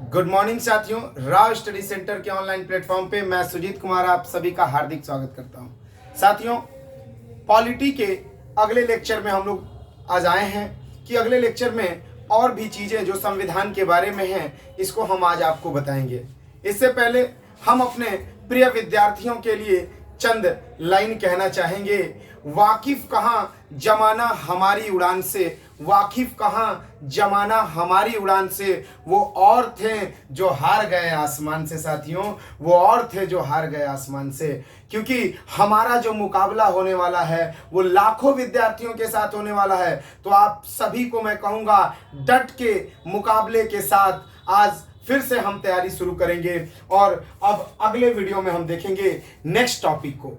Good morning साथियों, Rao study centre के online platform पे मैं सुजीत कुमार आप सभी का हार्दिक स्वागत करता हूं। साथियों, पॉलिटी के अगले लेक्चर में हम लोग आज आए हैं कि अगले लेक्चर में और भी चीज़ें जो संविधान के बारे में हैं इसको हम आज आपको बताएंगे। इससे पहले हम अपने प्रिय विद्यार्थियों के लिए चंद लाइन कहना चाहेंगे। वाकिफ कहाँ जमाना हमारी उड़ान से, वाकिफ कहाँ जमाना हमारी उड़ान से, वो और थे जो हार गए आसमान से। साथियों, वो और थे जो हार गए आसमान से, क्योंकि हमारा जो मुकाबला होने वाला है वो लाखों विद्यार्थियों के साथ होने वाला है। तो आप सभी को मैं कहूँगा, डट के मुकाबले के साथ आज फिर से हम तैयारी शुरू करेंगे और अब अगले वीडियो में हम देखेंगे नेक्स्ट टॉपिक को।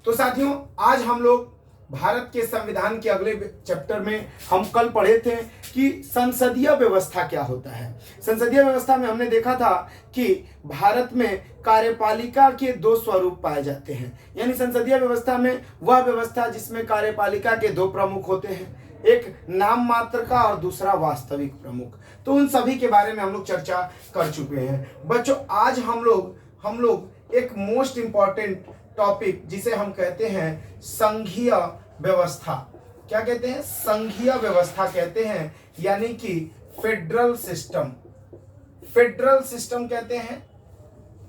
तो साथियों, आज हम लोग भारत के संविधान के अगले चैप्टर में हम कल पढ़े थे कि संसदीय व्यवस्था क्या होता है। संसदीय व्यवस्था में हमने देखा था कि भारत में कार्यपालिका के दो स्वरूप पाए जाते हैं। यानी संसदीय व्यवस्था में वह व्यवस्था जिसमें कार्यपालिका के दो प्रमुख होते हैं, एक नाम मात्र का और दूसरा वास्तविक प्रमुख। तो उन सभी के बारे में हम लोग चर्चा कर चुके हैं। बच्चों, आज हम लोग एक मोस्ट इंपॉर्टेंट टॉपिक जिसे हम कहते हैं संघीय व्यवस्था। क्या कहते हैं? संघीय व्यवस्था कहते हैं, यानी कि फेडरल सिस्टम। फेडरल सिस्टम कहते हैं,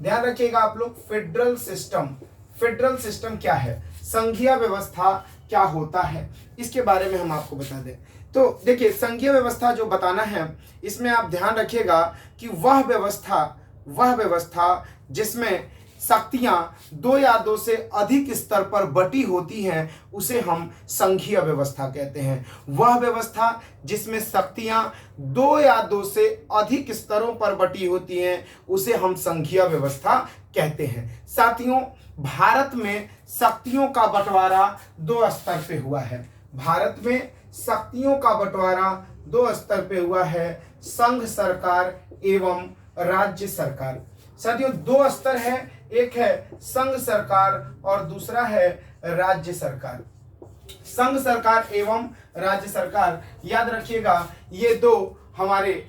ध्यान रखिएगा आप लोग। फेडरल सिस्टम, फेडरल सिस्टम क्या है, संघीय व्यवस्था क्या होता है, इसके बारे में हम आपको बता दें। तो देखिए, संघीय व्यवस्था जो बताना है इसमें आप ध्यान रखिएगा कि वह व्यवस्था जिसमें शक्तियां दो या दो से अधिक स्तर पर बटी होती हैं उसे हम संघीय व्यवस्था कहते हैं। वह व्यवस्था जिसमें शक्तियां दो या दो से अधिक स्तरों पर बटी होती हैं उसे हम संघीय व्यवस्था कहते हैं। साथियों, भारत में शक्तियों का बंटवारा दो स्तर पे हुआ है। भारत में शक्तियों का बंटवारा दो स्तर पे हुआ है, संघ सरकार एवं राज्य सरकार। साथियों, दो स्तर है, एक है संघ सरकार और दूसरा है राज्य सरकार। संघ सरकार एवं राज्य सरकार, याद रखिएगा, ये दो हमारे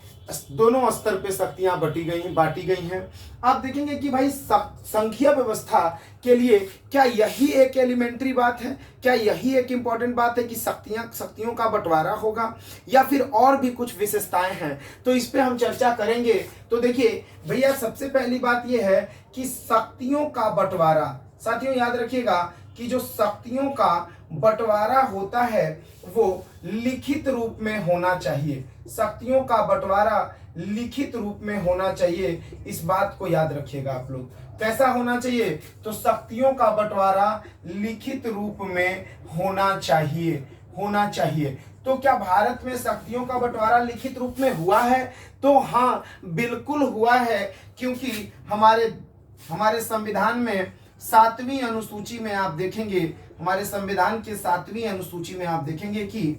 दोनों स्तर पे शक्तियां बांटी गई हैं। आप देखेंगे कि भाई संघीय व्यवस्था के लिए क्या यही एक एलिमेंट्री बात है, क्या यही एक इंपॉर्टेंट बात है कि शक्तियों का बंटवारा होगा या फिर और भी कुछ विशेषताएं हैं? तो इस पे हम चर्चा करेंगे। तो देखिए भैया, सबसे पहली बात यह है कि शक्तियों का बंटवारा। साथियों, याद रखिएगा कि जो शक्तियों का बंटवारा होता है वो लिखित रूप में होना चाहिए। शक्तियों का बंटवारा लिखित रूप में होना चाहिए, इस बात को याद रखिएगा आप लोग। कैसा होना चाहिए? तो शक्तियों का बंटवारा लिखित रूप में होना चाहिए। तो क्या भारत में शक्तियों का बंटवारा लिखित रूप में हुआ है? तो हाँ, बिल्कुल हुआ है, क्योंकि हमारे संविधान में 7वीं अनुसूची में आप देखेंगे, हमारे संविधान के 7वीं अनुसूची में आप देखेंगे कि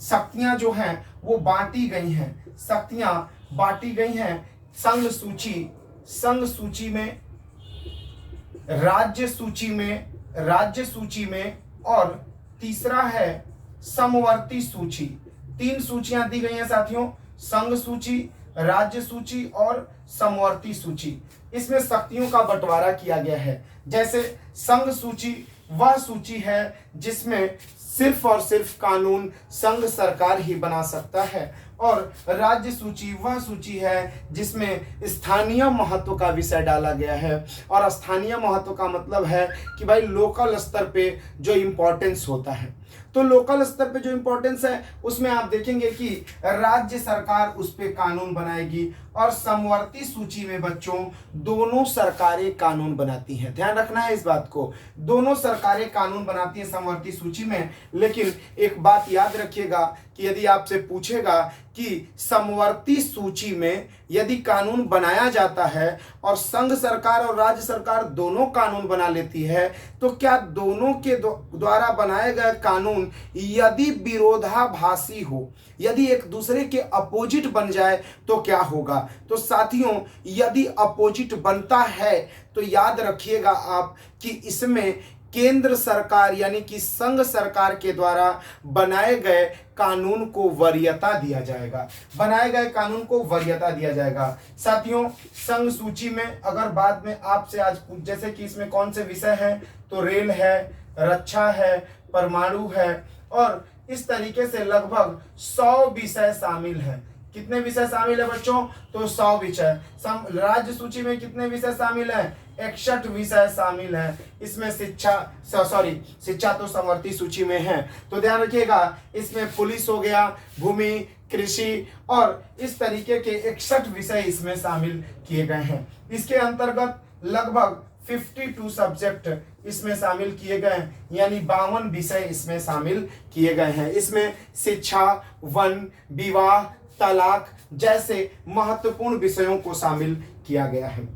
शक्तियां जो हैं वो बांटी गई हैं। शक्तियां बांटी गई हैं संघ सूची में, राज्य सूची में और तीसरा है समवर्ती सूची। 3 सूचियां दी गई हैं साथियों, संघ सूची, राज्य सूची और समवर्ती सूची। इसमें शक्तियों का बंटवारा किया गया है। जैसे संघ सूची वह सूची है जिसमें सिर्फ और सिर्फ कानून संघ सरकार ही बना सकता है, और राज्य सूची वह सूची है जिसमें स्थानीय महत्व का विषय डाला गया है। और स्थानीय महत्व का मतलब है कि भाई लोकल स्तर पे जो इम्पोर्टेंस होता है। तो लोकल स्तर पे जो इम्पोर्टेंस है उसमें आप देखेंगे कि राज्य सरकार उस पे कानून बनाएगी, और समवर्ती सूची में बच्चों दोनों सरकारें कानून बनाती हैं। ध्यान रखना है इस बात को, दोनों सरकारें कानून बनाती हैं समवर्ती सूची में। लेकिन एक बात याद रखिएगा कि यदि आपसे पूछेगा कि समवर्ती सूची में यदि कानून बनाया जाता है और संघ सरकार और राज्य सरकार दोनों कानून बना लेती है, तो क्या दोनों के द्वारा बनाए गए कानून यदि विरोधाभासी हो, यदि एक दूसरे के अपोजिट बन जाए तो क्या होगा? तो साथियों, यदि अपोजिट बनता है तो याद रखिएगा आप कि इसमें केंद्र सरकार यानी कि संघ सरकार के द्वारा बनाए गए कानून को वरीयता दिया जाएगा, बनाए गए कानून को वरीयता दिया जाएगा। साथियों, संघ सूची में अगर बाद में आपसे आज जैसे कि इसमें कौन से विषय हैं, तो रेल है, रक्षा है, परमाणु है, और इस तरीके से लगभग 100 विषय शामिल हैं। कितने विषय शामिल है बच्चों? तो 100 विषय। राज्य सूची में कितने विषय शामिल हैं? 61 विषय शामिल हैं। इसमें शिक्षा तो समवर्ती सूची में है, तो ध्यान रखिएगा। इसमें पुलिस हो गया, भूमि, कृषि और इस तरीके के 61 विषय इसमें शामिल किए गए हैं। इसके अंतर्गत लगभग 52 सब्जेक्ट इसमें शामिल किए गए हैं, यानी 52 विषय इसमें शामिल किए गए हैं। इसमें शिक्षा, वन, विवाह, तलाक जैसे महत्वपूर्ण विषयों को शामिल किया गया है।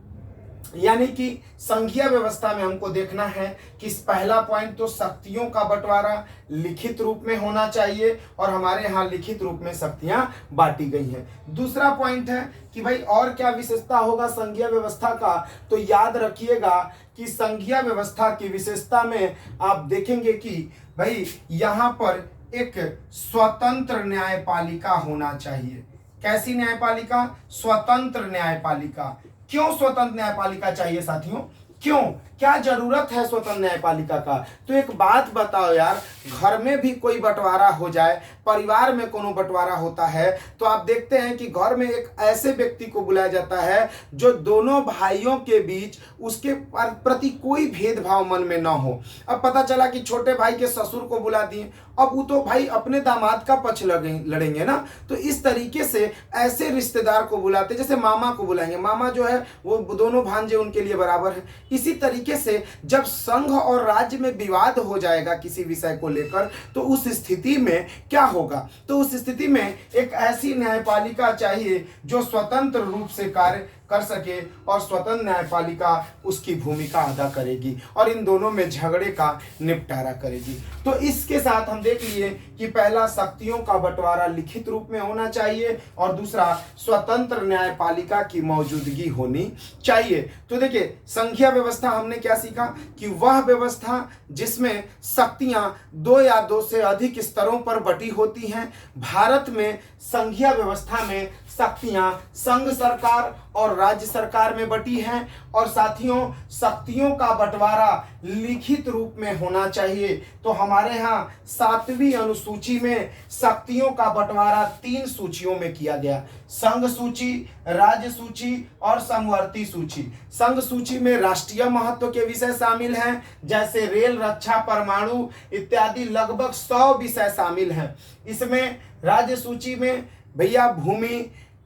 यानी कि संघीय व्यवस्था में हमको देखना है कि पहला पॉइंट तो शक्तियों का बंटवारा लिखित रूप में होना चाहिए, और हमारे यहाँ लिखित रूप में शक्तियां बांटी गई हैं। दूसरा पॉइंट है कि भाई और क्या विशेषता होगा संघीय व्यवस्था का, तो याद रखिएगा कि संघीय व्यवस्था की विशेषता में आप देखेंगे कि भाई यहाँ पर एक स्वतंत्र न्यायपालिका होना चाहिए। कैसी न्यायपालिका? स्वतंत्र न्यायपालिका। क्यों स्वतंत्र न्यायपालिका चाहिए साथियों? क्यों, क्या जरूरत है स्वतंत्र न्यायपालिका का? तो एक बात बताओ यार, घर में भी कोई बंटवारा हो जाए, परिवार में कोनो बंटवारा होता है, तो आप देखते हैं कि घर में एक ऐसे व्यक्ति को बुलाया जाता है जो दोनों भाइयों के बीच उसके प्रति कोई भेदभाव मन में ना हो। अब पता चला कि छोटे भाई के ससुर को बुला दिए, अब वो तो भाई अपने दामाद का पक्ष लड़ेंगे ना, तो इस तरीके से ऐसे रिश्तेदार को बुलाते, जैसे मामा को बुलाएंगे, मामा जो है वो दोनों भांजे उनके लिए बराबर है। इसी तरीके से जब संघ और राज्य में विवाद हो जाएगा किसी विषय को लेकर, तो उस स्थिति में क्या होगा? तो उस स्थिति में एक ऐसी न्यायपालिका चाहिए जो स्वतंत्र रूप से कार्य कर सके, और स्वतंत्र न्यायपालिका उसकी भूमिका अदा करेगी और इन दोनों में झगड़े का निपटारा करेगी। तो इसके साथ हम देख लिए कि पहला शक्तियों का बंटवारा लिखित रूप में होना चाहिए, और दूसरा स्वतंत्र न्यायपालिका की मौजूदगी होनी चाहिए। तो देखिए, संघीय व्यवस्था हमने क्या सीखा कि वह व्यवस्था जिसमें शक्तियां 2 या 2 से अधिक स्तरों पर बटी होती हैं। भारत में संघीय व्यवस्था में शक्तियां संघ सरकार और राज्य सरकार में बटी हैं, और साथियों शक्तियों का बंटवारा लिखित रूप में होना चाहिए। तो हमारे यहाँ 7वीं अनुसूची में शक्तियों का बंटवारा 3 सूचियों में किया गया, संघ सूची, राज्य सूची और समवर्ती सूची। संघ सूची में राष्ट्रीय महत्व के विषय शामिल हैं, जैसे रेल, रक्षा, परमाणु इत्यादि लगभग 100 विषय शामिल हैं। इसमें राज्य सूची में भैया भूमि,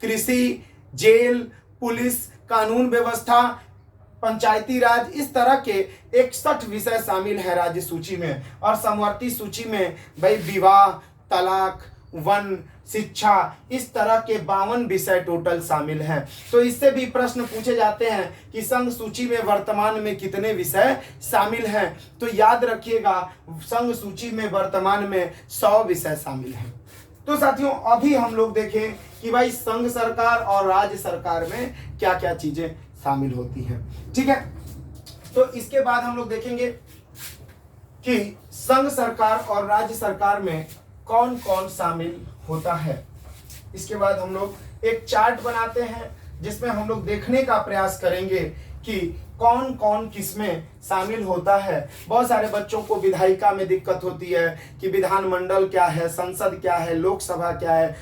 कृषि, जेल, पुलिस, कानून व्यवस्था, पंचायती राज, इस तरह के 61 विषय शामिल है राज्य सूची में। और समवर्ती सूची में भाई विवाह, तलाक, वन, शिक्षा, इस तरह के 52 विषय टोटल शामिल हैं। तो इससे भी प्रश्न पूछे जाते हैं कि संघ सूची में वर्तमान में कितने विषय शामिल हैं। तो याद रखिएगा, संघ सूची में वर्तमान में 100 विषय शामिल हैं। तो साथियों, अभी हम लोग देखें कि भाई संघ सरकार और राज्य सरकार में क्या क्या चीजें शामिल होती हैं। ठीक है, तो इसके बाद हम लोग देखेंगे कि संघ सरकार और राज्य सरकार में कौन कौन शामिल होता है। इसके बाद हम लोग एक चार्ट बनाते हैं जिसमें हम लोग देखने का प्रयास करेंगे कि कौन कौन किसमें शामिल होता है। बहुत सारे बच्चों को विधायिका में दिक्कत होती है कि विधानमंडल क्या है, संसद क्या है, लोकसभा क्या है,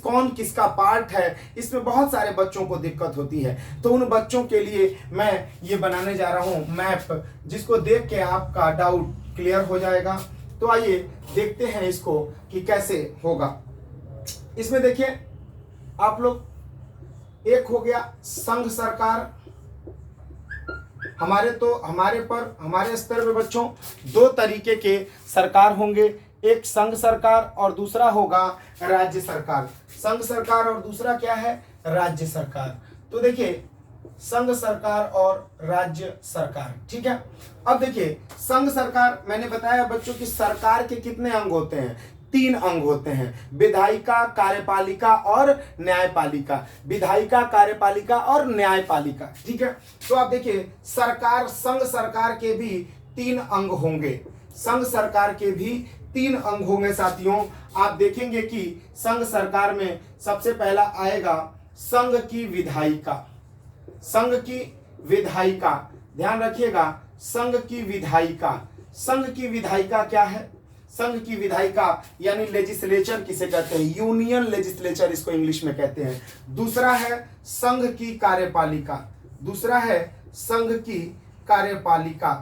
कौन किसका पार्ट है, इसमें बहुत सारे बच्चों को दिक्कत होती है। तो उन बच्चों के लिए मैं ये बनाने जा रहा हूँ मैप, जिसको देख के आपका डाउट क्लियर हो जाएगा। तो आइए देखते हैं इसको कि कैसे होगा। इसमें देखिए आप लोग, एक हो गया संघ सरकार। हमारे स्तर पे बच्चों 2 तरीके के सरकार होंगे, एक संघ सरकार और दूसरा होगा राज्य सरकार। संघ सरकार और दूसरा क्या है? राज्य सरकार। तो देखिए, संघ सरकार और राज्य सरकार, ठीक है। अब देखिए, संघ सरकार, मैंने बताया बच्चों कि सरकार के कितने अंग होते हैं? 3 अंग होते हैं, विधायिका, कार्यपालिका और न्यायपालिका। विधायिका, कार्यपालिका और न्यायपालिका, ठीक है। तो आप देखिए, सरकार, संघ सरकार के भी 3 अंग होंगे। संघ सरकार के भी 3 अंग होंगे साथियों। आप देखेंगे कि संघ सरकार में सबसे पहला आएगा संघ की विधायिका। संघ की विधायिका, ध्यान रखिएगा, संघ की विधायिका। संघ की विधायिका क्या है? संघ की विधायिका यानी लेजिस्लेचर किसे कहते हैं? यूनियन लेजिस्लेचर इसको इंग्लिश में कहते हैं। दूसरा है संघ की कार्यपालिका। दूसरा है संघ की कार्यपालिका।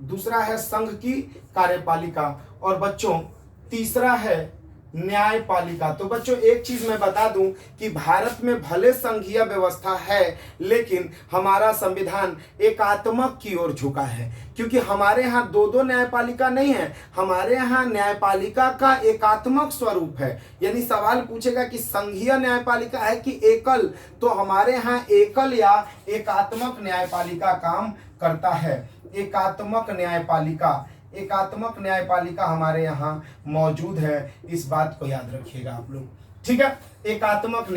दूसरा है संघ की कार्यपालिका। और बच्चों तीसरा है न्यायपालिका। तो बच्चों एक चीज मैं बता दूं कि भारत में भले संघीय व्यवस्था है लेकिन हमारा संविधान एकात्मक की ओर झुका है, क्योंकि हमारे यहाँ दो न्यायपालिका नहीं है, हमारे यहाँ न्यायपालिका का एकात्मक स्वरूप है। यानी सवाल पूछेगा कि संघीय न्यायपालिका है कि एकल, तो हमारे यहाँ एकल या एकात्मक न्यायपालिका काम करता है। एकात्मक न्यायपालिका हमारे यहाँ मौजूद है, इस बात को याद रखिएगा आप लोग, ठीक है। एकात्मक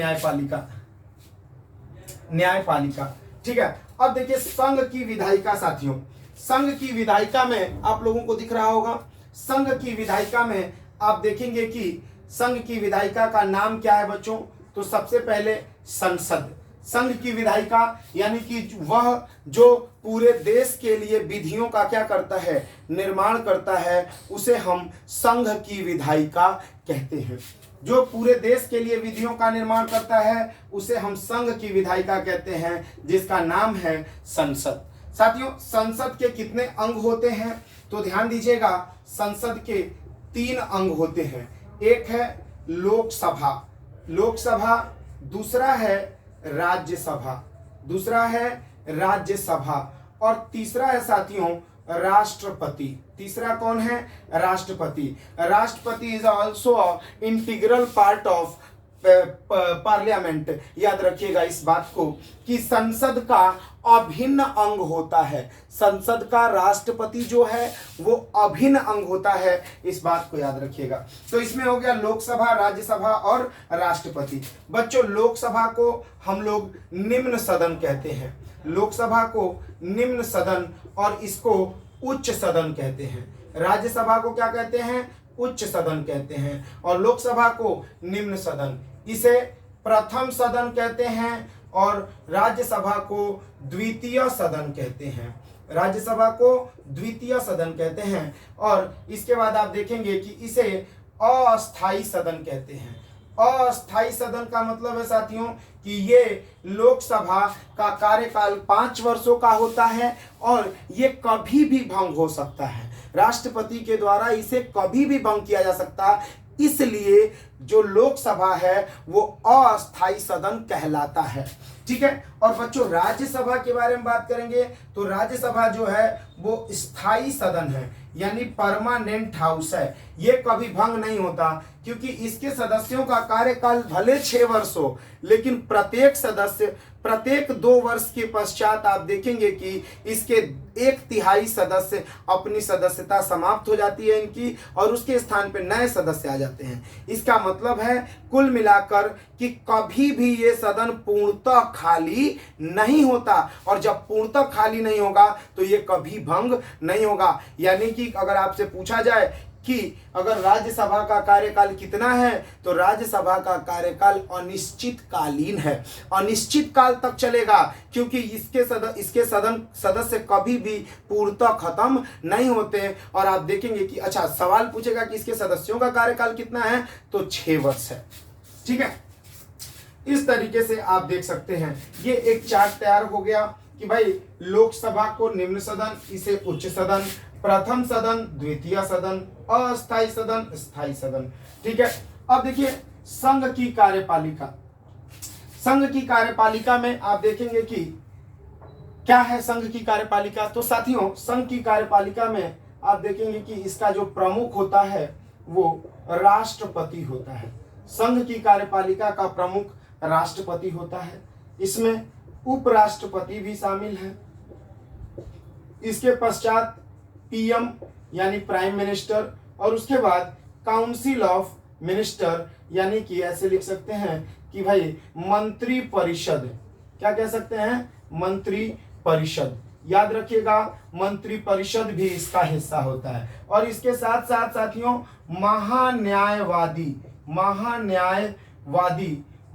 न्यायपालिका, ठीक है। अब देखिए संघ की विधायिका साथियों, संघ की विधायिका में आप लोगों को दिख रहा होगा, संघ की विधायिका में आप देखेंगे कि संघ की विधायिका का नाम क्या है बच्चों? तो सबसे पहले संसद। संघ की विधायिका यानी कि वह जो पूरे देश के लिए विधियों का क्या करता है? निर्माण करता है, उसे हम संघ की विधायिका कहते हैं। जो पूरे देश के लिए विधियों का निर्माण करता है उसे हम संघ की विधायिका कहते हैं, जिसका नाम है संसद। साथियों संसद के कितने अंग होते हैं? तो ध्यान दीजिएगा, संसद के 3 अंग होते हैं। एक है लोकसभा, दूसरा है राज्यसभा, और तीसरा है साथियों राष्ट्रपति। तीसरा कौन है? राष्ट्रपति is also integral part of parliament. याद रखिएगा इस बात को कि संसद का अभिन्न अंग होता है। संसद का राष्ट्रपति जो है वो अभिन्न अंग होता है, इस बात को याद रखिएगा। तो इसमें हो गया लोकसभा, राज्यसभा और राष्ट्रपति। बच्चों लोकसभा को हम लोग निम्न सदन कहते हैं, लोकसभा को निम्न सदन और इसको उच्च सदन कहते हैं। राज्यसभा को क्या कहते हैं? उच्च सदन कहते हैं। और लोकसभा को निम्न सदन, इसे प्रथम सदन कहते हैं और राज्यसभा को द्वितीय सदन कहते हैं। राज्यसभा को द्वितीय सदन कहते हैं। और इसके बाद आप देखेंगे कि इसे अस्थाई सदन कहते हैं। अस्थाई सदन का मतलब है साथियों कि ये लोकसभा का कार्यकाल 5 वर्षों का होता है और ये कभी भी भंग हो सकता है। राष्ट्रपति के द्वारा इसे कभी भी भंग किया जा सकता है, इसलिए जो लोकसभा है वो अस्थाई सदन कहलाता है, ठीक है। और बच्चों राज्यसभा के बारे में बात करेंगे तो राज्यसभा जो है वो स्थायी सदन है, यानी परमानेंट हाउस है। ये कभी भंग नहीं होता, क्योंकि इसके सदस्यों का कार्यकाल भले 6 वर्ष हो, लेकिन प्रत्येक सदस्य प्रत्येक 2 वर्ष के पश्चात आप देखेंगे कि इसके 1/3 सदस्य अपनी सदस्यता समाप्त हो जाती है इनकी, और उसके स्थान पर नए सदस्य आ जाते हैं। इसका मतलब है कुल मिलाकर कि कभी भी ये सदन पूर्णतः खाली नहीं होता, और जब पूर्णतः खाली नहीं होगा तो ये कभी भंग नहीं होगा। यानी कि अगर आपसे पूछा जाए कि अगर राज्यसभा का कार्यकाल कितना है, तो राज्यसभा का कार्यकाल अनिश्चितकालीन है, अनिश्चित काल तक चलेगा, क्योंकि इसके सदस्य कभी भी पूर्णतः खत्म नहीं होते। और आप देखेंगे कि अच्छा सवाल पूछेगा कि इसके सदस्यों का कार्यकाल कितना है, तो 6 वर्ष है, ठीक है। इस तरीके से आप देख सकते हैं, ये एक चार्ट तैयार हो गया कि भाई लोकसभा को निम्न सदन, इसे उच्च सदन, प्रथम सदन, द्वितीय सदन, अस्थायी सदन, स्थायी सदन, ठीक है। अब देखिए संघ की कार्यपालिका। संघ की कार्यपालिका में आप देखेंगे कि क्या है संघ की कार्यपालिका। तो साथियों संघ की कार्यपालिका में आप देखेंगे कि इसका जो प्रमुख होता है वो राष्ट्रपति होता है। संघ की कार्यपालिका का प्रमुख राष्ट्रपति होता है, इसमें उपराष्ट्रपति भी शामिल है। इसके पश्चात पीएम यानी प्राइम मिनिस्टर, और उसके बाद काउंसिल ऑफ मिनिस्टर, यानी कि ऐसे लिख सकते हैं कि भाई मंत्री परिषद। क्या कह सकते हैं? मंत्री परिषद। याद रखिएगा मंत्रिपरिषद भी इसका हिस्सा होता है। और इसके साथ साथ साथियों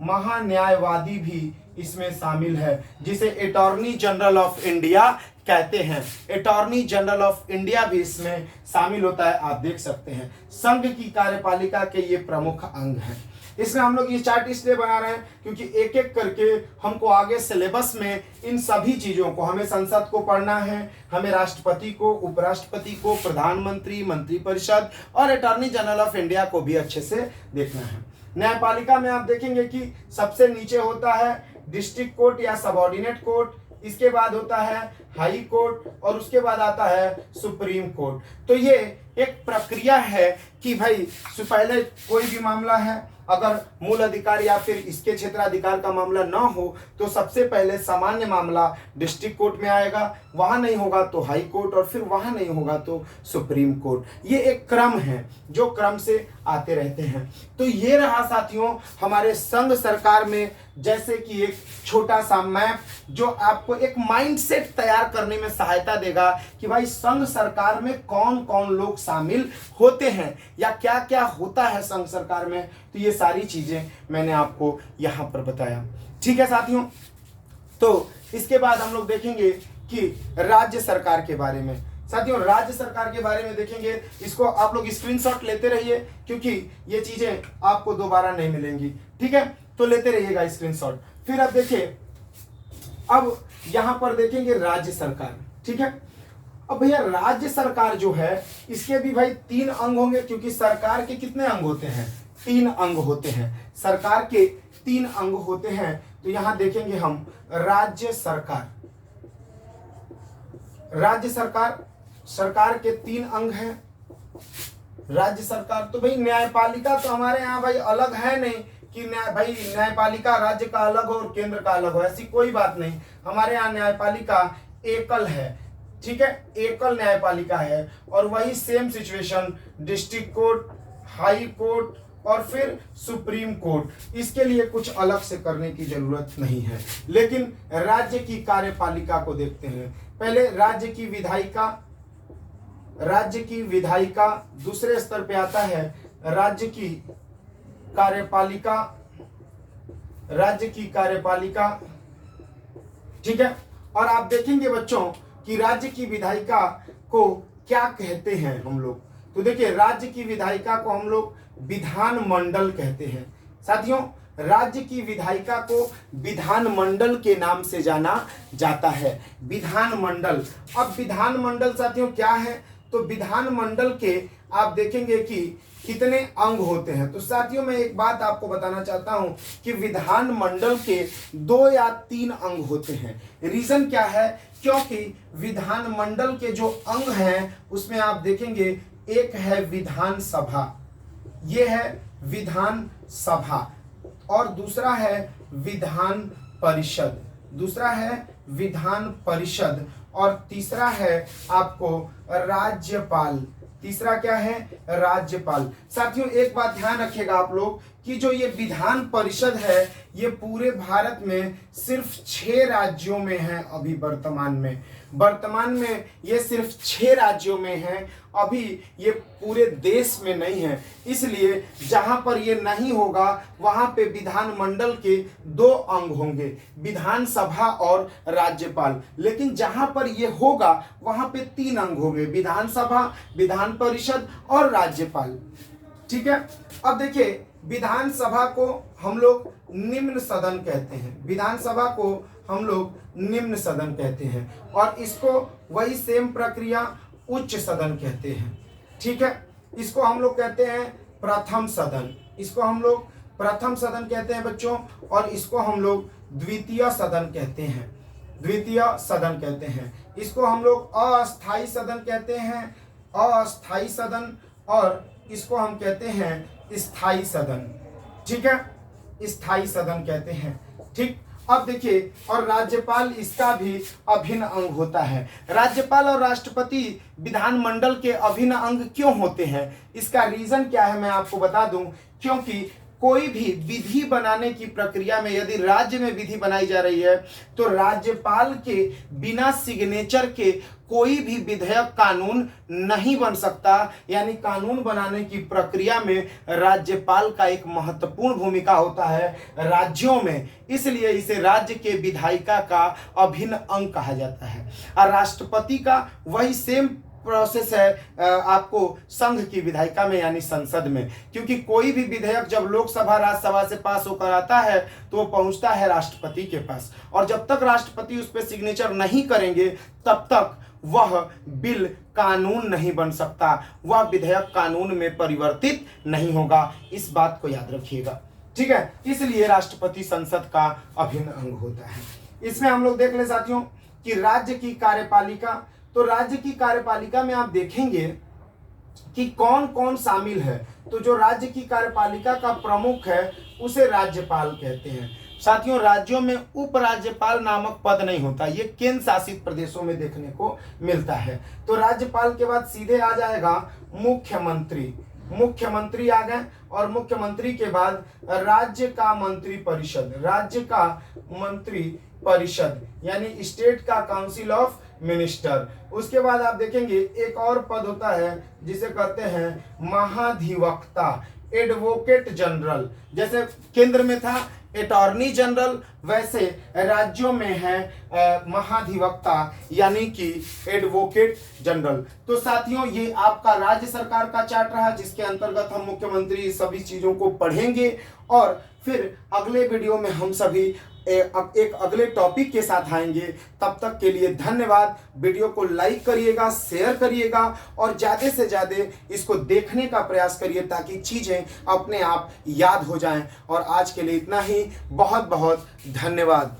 महान्यायवादी भी इसमें शामिल है, जिसे अटॉर्नी जनरल ऑफ इंडिया कहते हैं। अटॉर्नी जनरल ऑफ इंडिया भी इसमें शामिल होता है, आप देख सकते हैं। संघ की कार्यपालिका के ये प्रमुख अंग हैं। इसमें हम लोग ये चार्ट इसलिए बना रहे हैं क्योंकि एक एक करके हमको आगे सिलेबस में इन सभी चीजों को, हमें संसद को पढ़ना है, हमें राष्ट्रपति को, उपराष्ट्रपति को, प्रधानमंत्री, मंत्रिपरिषद और अटॉर्नी जनरल ऑफ इंडिया को भी अच्छे से देखना है। न्यायपालिका में आप देखेंगे कि सबसे नीचे होता है डिस्ट्रिक्ट कोर्ट या सबऑर्डिनेट कोर्ट, इसके बाद होता है हाई कोर्ट और उसके बाद आता है सुप्रीम कोर्ट। तो ये एक प्रक्रिया है कि भाई पहले कोई भी मामला है, अगर मूल अधिकार या फिर इसके क्षेत्राधिकार का मामला ना हो तो सबसे पहले सामान्य मामला डिस्ट्रिक्ट कोर्ट में आएगा, वहां नहीं होगा तो हाई कोर्ट और फिर वहां नहीं होगा तो सुप्रीम कोर्ट। ये एक क्रम है जो क्रम से आते रहते हैं। तो ये रहा साथियों हमारे संघ सरकार में जैसे कि एक छोटा सा मैप जो आपको एक माइंडसेट तैयार करने में सहायता देगा कि भाई संघ सरकार में कौन कौन लोग शामिल होते हैं या क्या क्या होता है संघ सरकार में। तो ये सारी चीजें मैंने आपको यहां पर बताया। ठीक है साथियों, तो इसके बाद हम लोग देखेंगे कि राज्य सरकार के बारे में। साथियों राज्य सरकार के बारे में देखेंगे, इसको आप लोग स्क्रीनशॉट लेते रहिए क्योंकि ये चीजें आपको दोबारा नहीं मिलेंगी। ठीक है, तो लेते रहिएगा स्क्रीनशॉट। फिर अब देखिए, अब यहां पर देखेंगे राज्य सरकार। ठीक है, अब भैया राज्य सरकार जो है इसके भी भाई 3 अंग होंगे, क्योंकि सरकार के कितने अंग होते हैं? 3 अंग होते हैं। सरकार के 3 अंग होते हैं। तो यहां देखेंगे हम राज्य सरकार। राज्य सरकार, सरकार के 3 अंग हैं। राज्य सरकार तो भाई न्यायपालिका तो हमारे यहाँ भाई अलग है नहीं कि न्यायपालिका राज्य का अलग हो और केंद्र का अलग हो, ऐसी कोई बात नहीं। हमारे यहाँ न्यायपालिका एकल है। ठीक है, एकल न्यायपालिका है। और वही same situation district court, high court और फिर सुप्रीम कोर्ट, इसके लिए कुछ अलग से करने की जरूरत नहीं है। लेकिन राज्य की कार्यपालिका को देखते हैं। पहले राज्य की विधायिका, राज्य की विधायिका, दूसरे स्तर पे आता है राज्य की कार्यपालिका, राज्य की कार्यपालिका। ठीक है, और आप देखेंगे बच्चों कि राज्य की विधायिका को क्या कहते हैं हम लोग। तो देखिए राज्य की विधायिका को हम लोग विधानमंडल कहते हैं। साथियों राज्य की विधायिका को विधानमंडल के नाम से जाना जाता है, विधानमंडल। अब विधानमंडल साथियों क्या है? तो विधानमंडल के आप देखेंगे कि कितने अंग होते हैं। तो साथियों मैं एक बात आपको बताना चाहता हूं कि विधानमंडल के 2 या 3 अंग होते हैं। रीजन क्या है? क्योंकि विधानमंडल के जो अंग हैं उसमें आप देखेंगे एक है विधानसभा, ये है विधानसभा, और दूसरा है विधान परिषद, दूसरा है विधान परिषद, और तीसरा है आपको राज्यपाल। तीसरा क्या है? राज्यपाल। साथियों एक बात ध्यान रखिएगा आप लोग कि जो ये विधान परिषद है ये पूरे भारत में सिर्फ 6 राज्यों में है। अभी वर्तमान में ये सिर्फ 6 राज्यों में है, अभी ये पूरे देश में नहीं है। इसलिए जहां पर ये नहीं होगा वहां पे विधानमंडल के 2 अंग होंगे, विधानसभा और राज्यपाल। लेकिन जहां पर ये होगा वहां पे 3 अंग होंगे, विधानसभा, विधान परिषद और राज्यपाल। ठीक है, अब देखिए विधानसभा को हम लोग निम्न सदन कहते हैं, विधानसभा को हम लोग निम्न सदन कहते हैं, और इसको वही सेम प्रक्रिया उच्च सदन कहते हैं। ठीक है, इसको हम लोग कहते हैं प्रथम सदन, इसको हम लोग प्रथम सदन कहते हैं बच्चों, और इसको हम लोग द्वितीय सदन कहते हैं, द्वितीय सदन कहते हैं। इसको हम लोग अस्थाई सदन कहते हैं, अस्थाई सदन, और इसको हम कहते हैं स्थाई सदन। ठीक है, स्थाई सदन कहते हैं। ठीक, अब देखिए, और राज्यपाल इसका भी अभिन्न अंग होता है। राज्यपाल और राष्ट्रपति विधानमंडल के अभिन्न अंग क्यों होते हैं? इसका रीजन क्या है मैं आपको बता दूं, क्योंकि कोई भी विधि बनाने की प्रक्रिया में यदि राज्य में विधि बनाई जा रही है तो राज्यपाल के बिना सिग्नेचर के कोई भी विधेयक कानून नहीं बन सकता। यानी कानून बनाने की प्रक्रिया में राज्यपाल का एक महत्वपूर्ण भूमिका होता है राज्यों में, इसलिए इसे राज्य के विधायिका का अभिन्न अंग कहा जाता है। और राष्ट्रपति का वही सेम प्रोसेस है आपको संघ की विधायिका में यानी संसद में, क्योंकि कोई भी विधेयक जब लोकसभा राज्यसभा से पास होकर आता है तो वो पहुंचता है राष्ट्रपति के पास, और जब तक राष्ट्रपति उस पर सिग्नेचर नहीं करेंगे तब तक वह बिल कानून नहीं बन सकता, वह विधेयक कानून में परिवर्तित नहीं होगा। इस बात को याद रखिएगा, ठीक है। इसलिए राष्ट्रपति संसद का अभिन्न अंग होता है। इसमें हम लोग देख ले साथियों कि राज्य की कार्यपालिका, तो राज्य की कार्यपालिका में आप देखेंगे कि कौन कौन शामिल है। तो जो राज्य की कार्यपालिका का प्रमुख है उसे राज्यपाल कहते हैं। साथियों, राज्यों में उपराज्यपाल नामक पद नहीं होता, ये केंद्र शासित प्रदेशों में देखने को मिलता है। तो राज्यपाल के बाद सीधे आ जाएगा मुख्यमंत्री, मुख्यमंत्री आ गए, और मुख्यमंत्री के बाद राज्य का मंत्री परिषद, राज्य का मंत्री परिषद यानी स्टेट का काउंसिल ऑफ मिनिस्टर। उसके बाद आप देखेंगे एक और पद होता है जिसे कहते हैं महाधिवक्ता, एडवोकेट जनरल। जैसे केंद्र में था अटॉर्नी जनरल, वैसे राज्यों में है महाधिवक्ता यानी कि एडवोकेट जनरल। तो साथियों, ये आपका राज्य सरकार का चार्ट रहा जिसके अंतर्गत हम मुख्यमंत्री सभी चीजों को पढ़ेंगे, और फिर अगले वीडियो में हम सभी एक अगले टॉपिक के साथ आएंगे। तब तक के लिए धन्यवाद। वीडियो को लाइक करिएगा, शेयर करिएगा और ज़्यादा से ज़्यादा इसको देखने का प्रयास करिए ताकि चीज़ें अपने आप याद हो जाएं। और आज के लिए इतना ही, बहुत बहुत धन्यवाद।